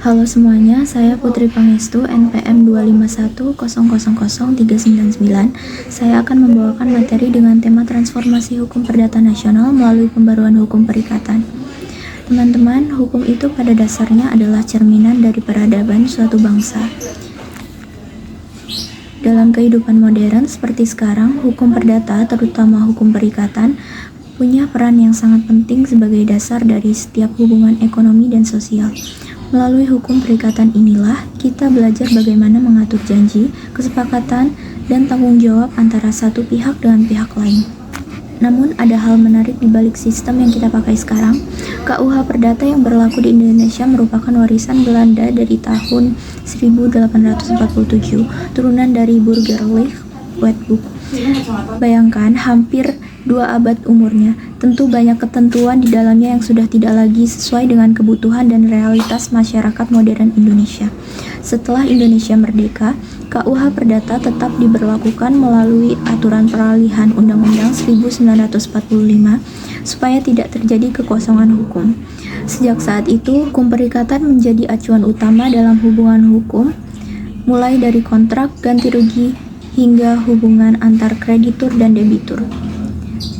Halo semuanya, saya Putri Pangestu, NPM 251000399. Saya akan membawakan materi dengan tema transformasi hukum perdata nasional melalui pembaruan hukum perikatan. Teman-teman, hukum itu pada dasarnya adalah cerminan dari peradaban suatu bangsa. Dalam kehidupan modern seperti sekarang, hukum perdata, terutama hukum perikatan, punya peran yang sangat penting sebagai dasar dari setiap hubungan ekonomi dan sosial. Melalui hukum perikatan inilah kita belajar bagaimana mengatur janji, kesepakatan, dan tanggung jawab antara satu pihak dengan pihak lain. Namun ada hal menarik di balik sistem yang kita pakai sekarang. KUH Perdata yang berlaku di Indonesia merupakan warisan Belanda dari tahun 1847, turunan dari Burgerlijk Wetboek. Bayangkan hampir 2 abad umurnya, tentu banyak ketentuan di dalamnya yang sudah tidak lagi sesuai dengan kebutuhan dan realitas masyarakat modern Indonesia. Setelah Indonesia merdeka, KUH Perdata tetap diberlakukan melalui aturan peralihan Undang-Undang 1945 supaya tidak terjadi kekosongan hukum. Sejak saat itu, hukum perikatan menjadi acuan utama dalam hubungan hukum, mulai dari kontrak, ganti rugi, hingga hubungan antar kreditur dan debitur.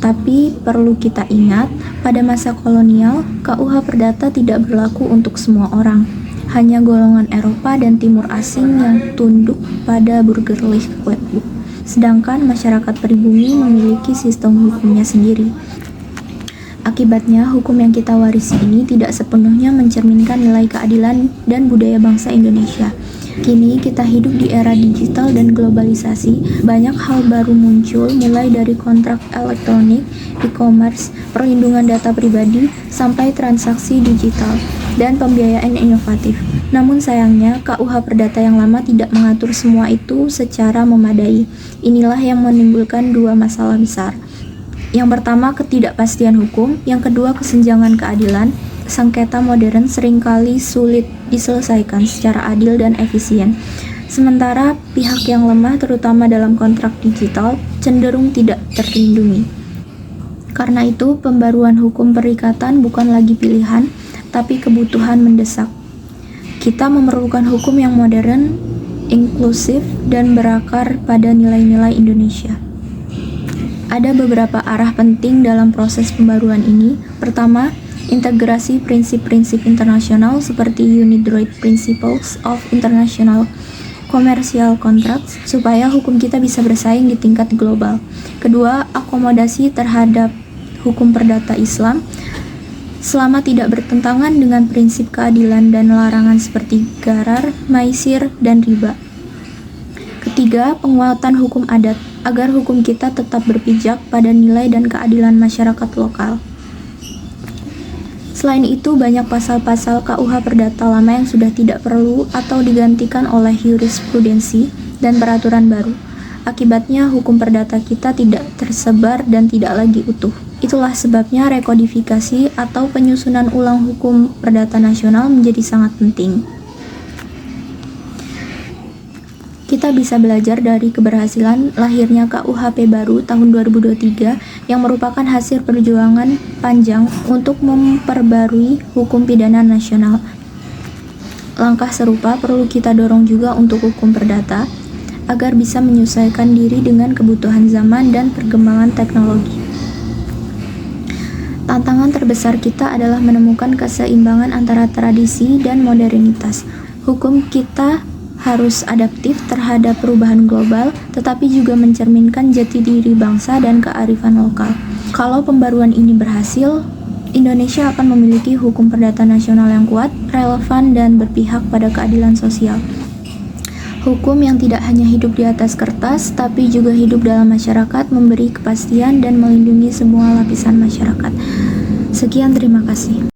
Tapi perlu kita ingat, pada masa kolonial, KUH Perdata tidak berlaku untuk semua orang. Hanya golongan Eropa dan Timur Asing yang tunduk pada Burgerlijk Wetboek. Sedangkan masyarakat pribumi memiliki sistem hukumnya sendiri. Akibatnya, hukum yang kita warisi ini tidak sepenuhnya mencerminkan nilai keadilan dan budaya bangsa Indonesia. Kini kita hidup di era digital dan globalisasi. Banyak hal baru muncul, mulai dari kontrak elektronik, e-commerce, perlindungan data pribadi, sampai transaksi digital dan pembiayaan inovatif. Namun sayangnya, KUH Perdata yang lama tidak mengatur semua itu secara memadai. Inilah yang menimbulkan 2 masalah besar. Yang pertama, ketidakpastian hukum. Yang kedua, kesenjangan keadilan. Sengketa modern seringkali sulit diselesaikan secara adil dan efisien. Sementara pihak yang lemah, terutama dalam kontrak digital, cenderung tidak terlindungi. Karena itu, pembaruan hukum perikatan bukan lagi pilihan, tapi kebutuhan mendesak. Kita memerlukan hukum yang modern, inklusif, dan berakar pada nilai-nilai Indonesia. Ada beberapa arah penting dalam proses pembaruan ini. Pertama, integrasi prinsip-prinsip internasional seperti UNIDROIT Principles of International Commercial Contracts supaya hukum kita bisa bersaing di tingkat global. Kedua, akomodasi terhadap hukum perdata Islam selama tidak bertentangan dengan prinsip keadilan dan larangan seperti gharar, maisir, dan riba. Ketiga, penguatan hukum adat agar hukum kita tetap berpijak pada nilai dan keadilan masyarakat lokal. Selain itu, banyak pasal-pasal KUH Perdata lama yang sudah tidak perlu atau digantikan oleh jurisprudensi dan peraturan baru. Akibatnya, hukum perdata kita tidak tersebar dan tidak lagi utuh. Itulah sebabnya rekodifikasi atau penyusunan ulang hukum perdata nasional menjadi sangat penting. Kita bisa belajar dari keberhasilan lahirnya KUHP baru tahun 2023 yang merupakan hasil perjuangan panjang untuk memperbarui hukum pidana nasional. Langkah serupa perlu kita dorong juga untuk hukum perdata agar bisa menyesuaikan diri dengan kebutuhan zaman dan perkembangan teknologi. Tantangan terbesar kita adalah menemukan keseimbangan antara tradisi dan modernitas. Hukum kita harus adaptif terhadap perubahan global, tetapi juga mencerminkan jati diri bangsa dan kearifan lokal. Kalau pembaruan ini berhasil, Indonesia akan memiliki hukum perdata nasional yang kuat, relevan, dan berpihak pada keadilan sosial. Hukum yang tidak hanya hidup di atas kertas, tapi juga hidup dalam masyarakat, memberi kepastian dan melindungi semua lapisan masyarakat. Sekian, terima kasih.